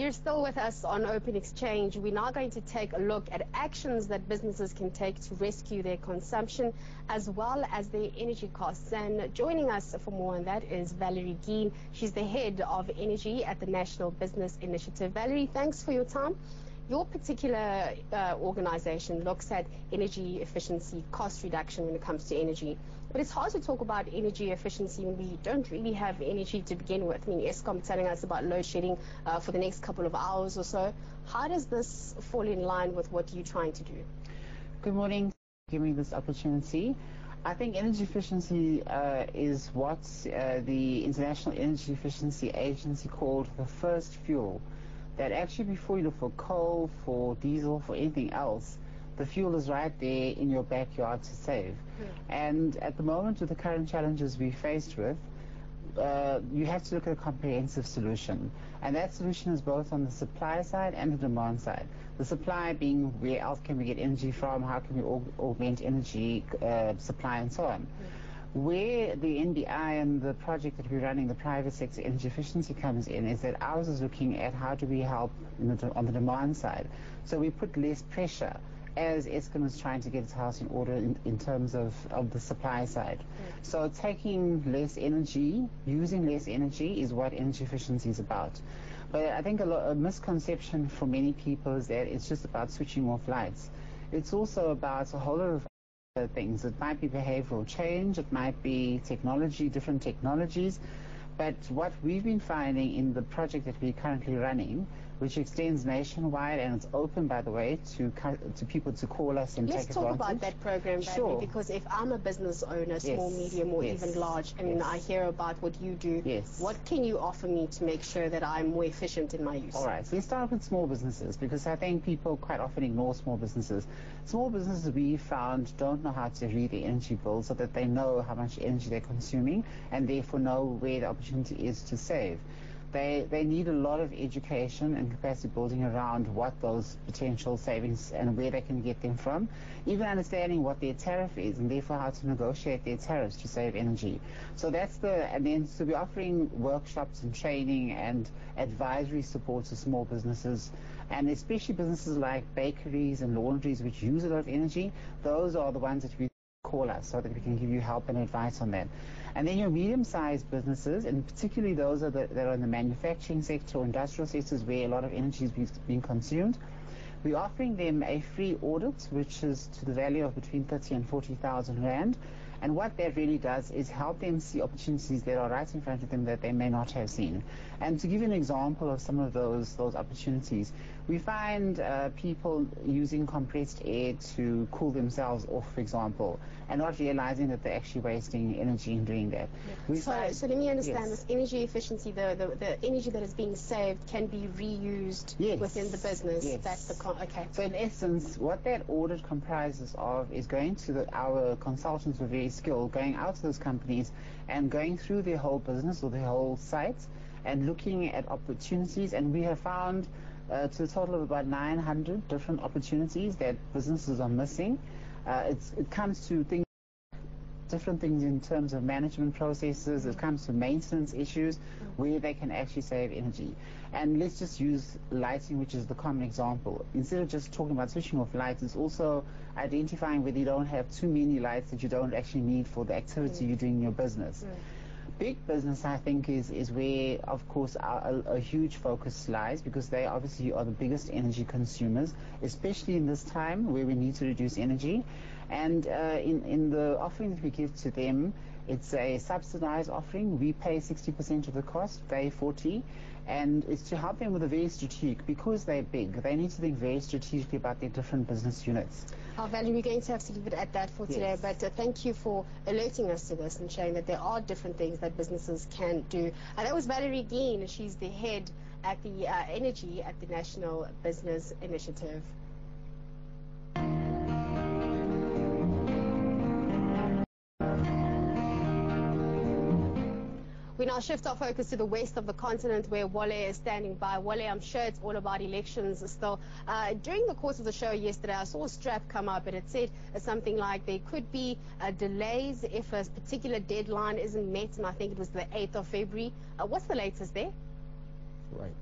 You're still with us on Open Exchange. We're now going to take a look at actions that businesses can take to rescue their consumption as well as their energy costs. And joining us for more on that is Val Geen. She's the head of energy at the National Business Initiative. Valerie, thanks for your time. Your particular organization looks at energy efficiency, cost reduction when it comes to energy. But it's hard to talk about energy efficiency when we don't really have energy to begin with. I mean, Eskom telling us about load shedding for the next couple of hours or so. How does this fall in line with what you're trying to do? Good morning. Give me this opportunity. I think energy efficiency is what the International Energy Efficiency Agency called the first fuel. That actually before you look for coal, for diesel, for anything else, the fuel is right there in your backyard to save. And at the moment, with the current challenges we're faced with, you have to look at a comprehensive solution. And that solution is both on the supply side and the demand side. The supply being where else can we get energy from, how can we augment energy supply and so on. Where the NBI and the project that we're running, the private sector energy efficiency comes in, is that ours is looking at how do we help on the demand side. So we put less pressure as Eskom is trying to get its house in order in terms of the supply side. So taking less energy, using less energy is what energy efficiency is about. But I think a misconception for many people is that it's just about switching off lights. It's also about a whole lot of things. It might be behavioral change, it might be technology, different technologies. But what we've been finding in the project that we're currently running, which extends nationwide and it's open, by the way, to people to call us and take advantage. Let's talk about that program, Valerie, because if I'm a business owner, small, medium, or even large, and I hear about what you do, what can you offer me to make sure that I'm more efficient in my use? All right, so we start with small businesses because I think people quite often ignore small businesses. Small businesses, we found, don't know how to read the energy bill so that they know how much energy they're consuming and therefore know where the opportunity is to save. They need a lot of education and capacity building around what those potential savings and where they can get them from, even understanding what their tariff is and therefore how to negotiate their tariffs to save energy. So that's so we're offering workshops and training and advisory support to small businesses, and especially businesses like bakeries and laundries which use a lot of energy. Those are the ones that we call us so that we can give you help and advice on that. And then your medium-sized businesses, and particularly those that are in the manufacturing sector or industrial sectors where a lot of energy is being consumed, we're offering them a free audit, which is to the value of between 30 and 40,000 rand. And what that really does is help them see opportunities that are right in front of them that they may not have seen. And to give you an example of some of those opportunities, we find people using compressed air to cool themselves off, for example, and not realizing that they're actually wasting energy in doing that. So let me understand this energy efficiency, the energy that is being saved can be reused within the business. That's the okay. So in essence, what that audit comprises of is going to our consultants who are very skilled, going out to those companies and going through their whole business or their whole site and looking at opportunities. And we have found to a total of about 900 different opportunities that businesses are missing. It comes to different things in terms of management processes. It comes to maintenance issues where they can actually save energy. And let's just use lighting, which is the common example. Instead of just talking about switching off lights, it's also identifying whether you don't have too many lights that you don't actually need for the activity you're doing in your business. Big business, I think, is where, of course, a huge focus lies, because they obviously are the biggest energy consumers, especially in this time where we need to reduce energy. And in the offering that we give to them, it's a subsidized offering. We pay 60% of the cost, they 40%. And it's to help them with a very strategic, because they're big, they need to think very strategically about their different business units. Valerie, we're going to have to leave it at that for today, but thank you for alerting us to this and showing that there are different things that businesses can do. And that was Val Geen. She's the head at the energy at the National Business Initiative. We now shift our focus to the west of the continent, where Wale is standing by. Wale, I'm sure it's all about elections still. During the course of the show yesterday, I saw a strap come up, and it said something like there could be delays if a particular deadline isn't met, and I think it was the 8th of February. What's the latest there? Right.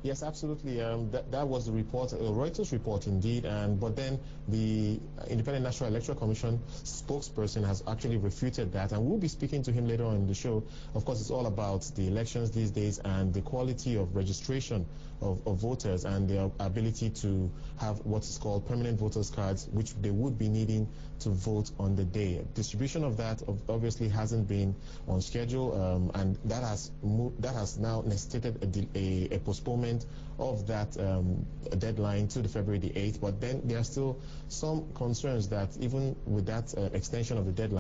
Yes, absolutely. That was the report, Reuters report indeed. But then the Independent National Electoral Commission spokesperson has actually refuted that, and we'll be speaking to him later on in the show. Of course, it's all about the elections these days and the quality of registration of voters and their ability to have what is called permanent voters cards, which they would be needing to vote on the day. Distribution of that obviously hasn't been on schedule, and that has now necessitated a postponement of that deadline to the February the 8th. But then there are still some concerns that even with that extension of the deadline,